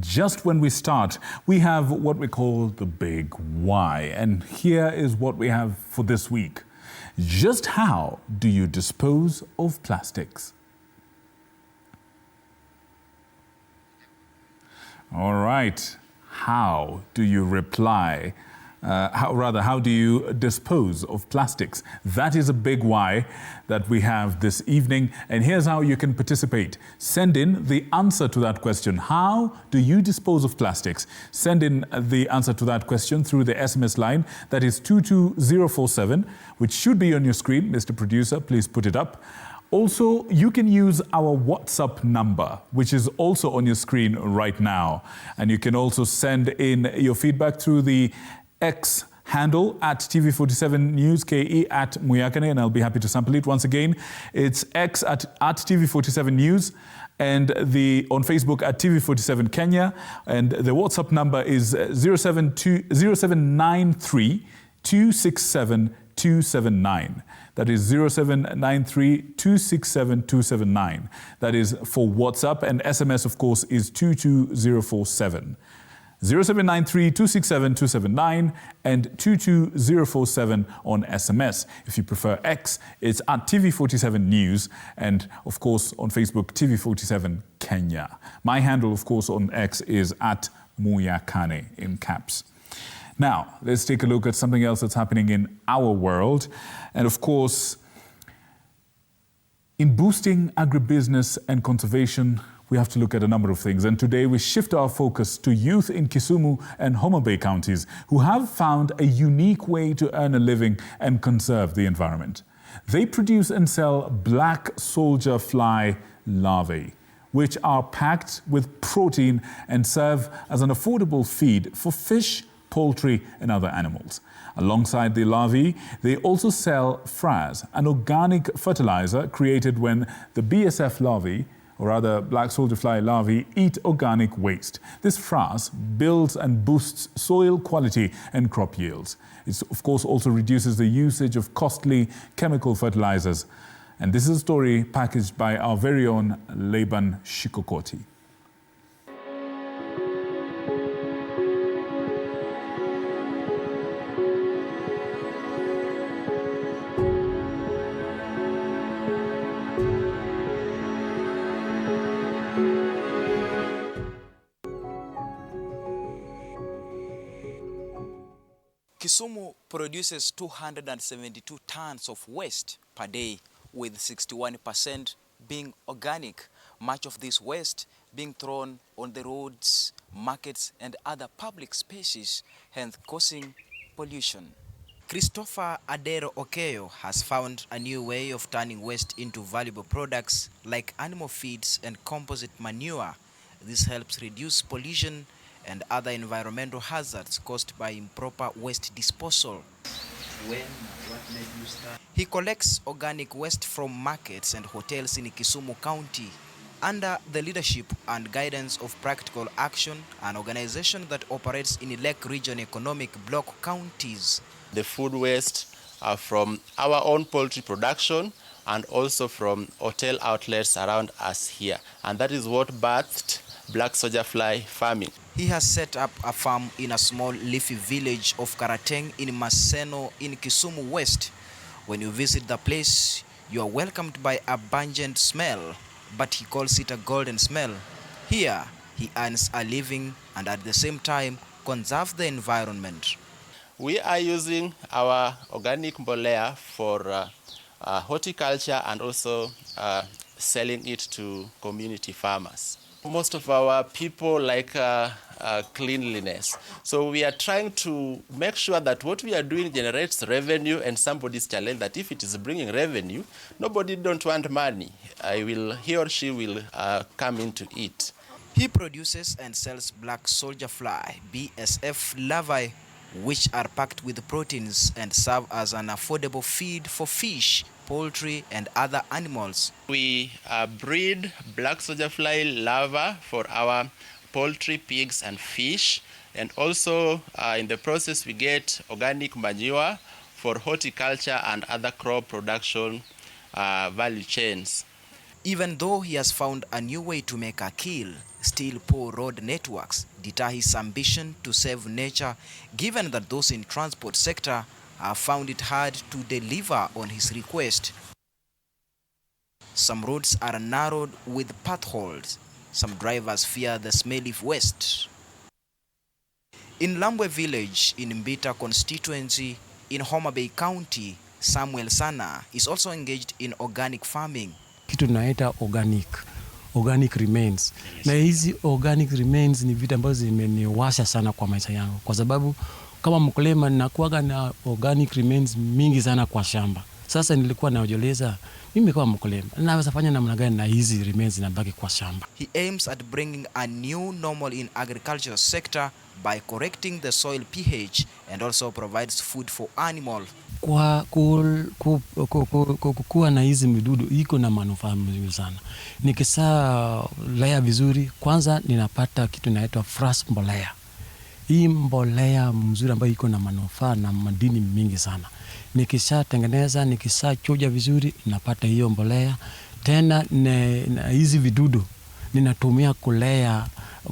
Just when we start, we have what we call the big why. And here is what we have for this week. Just how do you dispose of plastics? All right. How do you reply? How do you dispose of plastics? That is a big why that we have this evening. And here's how you can participate. Send in the answer to that question. How do you dispose of plastics? Send in the answer to that question through the SMS line. That is 22047, which should be on your screen. Mr. Producer, please put it up. Also, you can use our WhatsApp number, which is also on your screen right now. And you can also send in your feedback through the X handle at TV47 News KE at Muyakane, and I'll be happy to sample it. Once again, it's X at TV47 News, and on Facebook at TV47 Kenya, and the WhatsApp number is 0793 267 279. That is 0793 267 279. That is for WhatsApp, and SMS, of course, is 22047. 0793 267 279 and 22047 on SMS. If you prefer X, it's at TV47 News, and of course on Facebook, TV47 Kenya. My handle, of course, on X is at Muyakane in caps. Now, let's take a look at something else that's happening in our world. And of course, in boosting agribusiness and conservation, we have to look at a number of things. And today we shift our focus to youth in Kisumu and Homa Bay counties who have found a unique way to earn a living and conserve the environment. They produce and sell black soldier fly larvae, which are packed with protein and serve as an affordable feed for fish, poultry, and other animals. Alongside the larvae, they also sell frass, an organic fertilizer created when the BSF larvae, or rather black soldier fly larvae, eat organic waste. This frass builds and boosts soil quality and crop yields. It, of course, also reduces the usage of costly chemical fertilizers. And this is a story packaged by our very own Laban Shikokoti. Kisumu produces 272 tons of waste per day, with 61% being organic, much of this waste being thrown on the roads, markets, and other public spaces, hence causing pollution. Christopher Adero Okeyo has found a new way of turning waste into valuable products like animal feeds and composite manure. This helps reduce pollution and other environmental hazards caused by improper waste disposal. What made you start? He collects organic waste from markets and hotels in Kisumu County under the leadership and guidance of Practical Action, an organization that operates in Lake Region Economic Bloc counties. The food waste are from our own poultry production and also from hotel outlets around us here. And that is what birthed black soldier fly farming. He has set up a farm in a small leafy village of Karateng in Maseno in Kisumu West. When you visit the place, you are welcomed by a pungent smell, but he calls it a golden smell. Here, he earns a living and at the same time conserve the environment. We are using our organic mbolea for horticulture and also selling it to community farmers. Most of our people like cleanliness. So we are trying to make sure that what we are doing generates revenue, and somebody's challenge that if it is bringing revenue, nobody don't want money. He or she will come into it. He produces and sells black soldier fly, BSF larvae, which are packed with proteins and serve as an affordable feed for fish, poultry, and other animals. We breed black soldier fly larvae for our poultry, pigs, and fish. And also in the process, we get organic manure for horticulture and other crop production value chains. Even though he has found a new way to make a kill, still poor road networks deter his ambition to save nature, given that those in transport sector have found it hard to deliver on his request. Some roads are narrowed with potholes. Some drivers fear the smelly waste. In Larvae village in Mbita constituency in Homa Bay County, Samuel Sana is also engaged in organic farming. Kitu tunaita organic remains. Na hizi organic remains ni vitu ambazo zimeniwasha sana kwa maisha yangu, kwa sababu kama mkulima ninakuwa na organic remains mingi sana kwa shamba. Sasa nilikuwa najiuliza, mimi kama mkulima naweza fanya namna gani na hizi remains zinabaki kwa shamba? He aims at bringing a new normal in agricultural sector by correcting the soil pH and also provides food for animals. Kwa kuwa na hizi midudu iko na manufaa mzuri sana. Nikisa lea vizuri, kwanza ninapata kitu inaitwa fresh mbolea. Hii mbolea mzuri ambayo iko na manufaa na madini mingi sana. Nikisha tengeneza, nikisha chuja vizuri, napata hiyo mbolea. Tena na hizi vidudu ninatumia kulea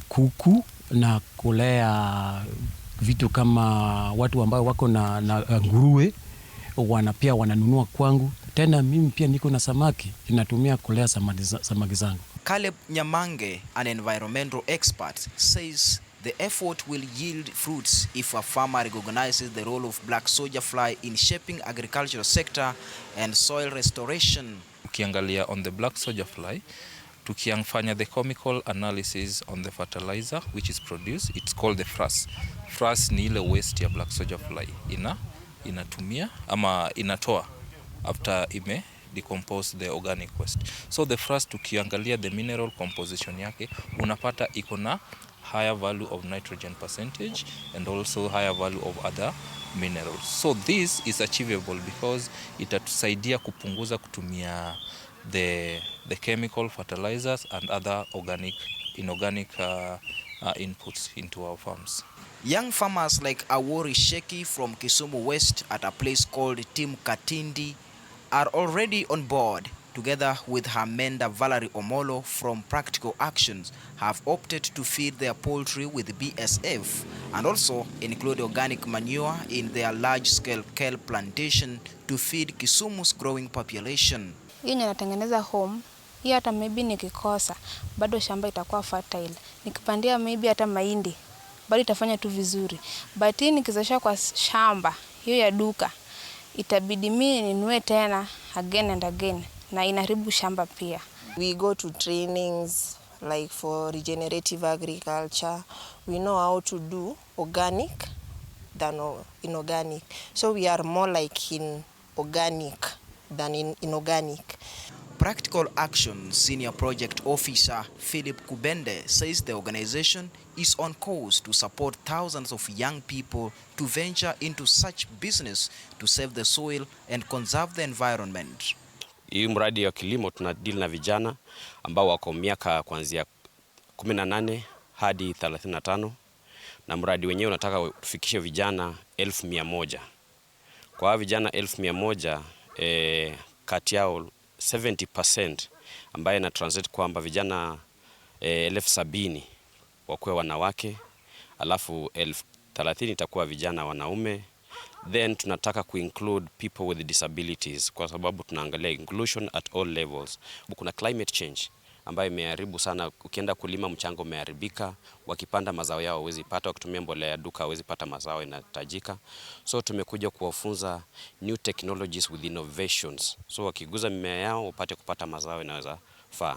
kuku na kulea vitu kama watu ambao wako na nguruwe, pia wananunua kwangu. Tena mimi pia niko na samaki, ninatumia kulea samaki zangu. Caleb Nyamange, an environmental expert, says the effort will yield fruits if a farmer recognizes the role of black soldier fly in shaping agricultural sector and soil restoration. Ukiangalia on the black soldier fly, tukianfanya the chemical analysis on the fertilizer which is produced, it's called the frass. Frass ni ile waste ya black soldier fly inatumia ama inatoa after ime decompose the organic waste. So the frass, tukiangalia the mineral composition yake, unapata iko na higher value of nitrogen percentage and also higher value of other minerals. So this is achievable because itatusaidia kupunguza kutumia the chemical fertilizers and other inorganic inputs into our farms. Young farmers like Awori Sheki from Kisumu West at a place called Tim Katindi are already on board. Together with her mender Valerie Omolo from Practical Actions, have opted to feed their poultry with BSF and also include organic manure in their large-scale kale plantation to feed Kisumu's growing population. Hiyo natengeneza home, hii hata maybe nikikosa, bado shamba itakuwa fertile. Nikipandia maybe hata mahindi, bado itafanya tu vizuri. But hii nikizosha kwa shamba, hiyo ya duka, itabidi mimi ninunue tena again and again. Na inaharibu shamba pia. We go to trainings like for regenerative agriculture. We know how to do organic than inorganic. So we are more like in organic than in inorganic. Practical Action Senior Project Officer Philip Kubende says the organization is on course to support thousands of young people to venture into such business to save the soil and conserve the environment. Hii mradi wa kilimo tuna deal na vijana ambao wako miaka kuanzia 18 hadi 35, na mradi wenyewe unataka tufikishe vijana 1,100. Kwa vijana 1,100, kati yao 70% ambaye na translate kwamba vijana 70,000 wakuwe wanawake, alafu 30,000 itakuwa vijana wanaume. Then tunataka include people with disabilities kwa sababu tunaangalia inclusion at all levels. Kuna climate change ambayo imeharibu sana, ukienda kulima mchanga umeharibika, wakipanda mazao yao hawezi pata, wakitumia mbolea ya duka hawezi pata mazao inatajika. So tumekuja kuwafunza new technologies with innovations. So wakiguza mimea yao upate kupata mazao inaweza faa.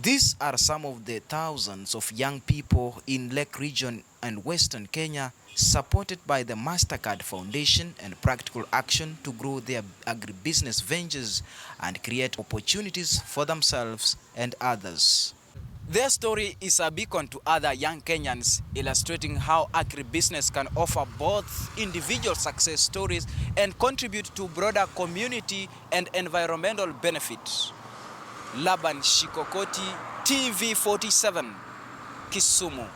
These are some of the thousands of young people in Lake Region and Western Kenya supported by the MasterCard Foundation and Practical Action to grow their agribusiness ventures and create opportunities for themselves and others. Their story is a beacon to other young Kenyans, illustrating how agribusiness can offer both individual success stories and contribute to broader community and environmental benefits. Laban Shikokoti, TV 47, Kisumu.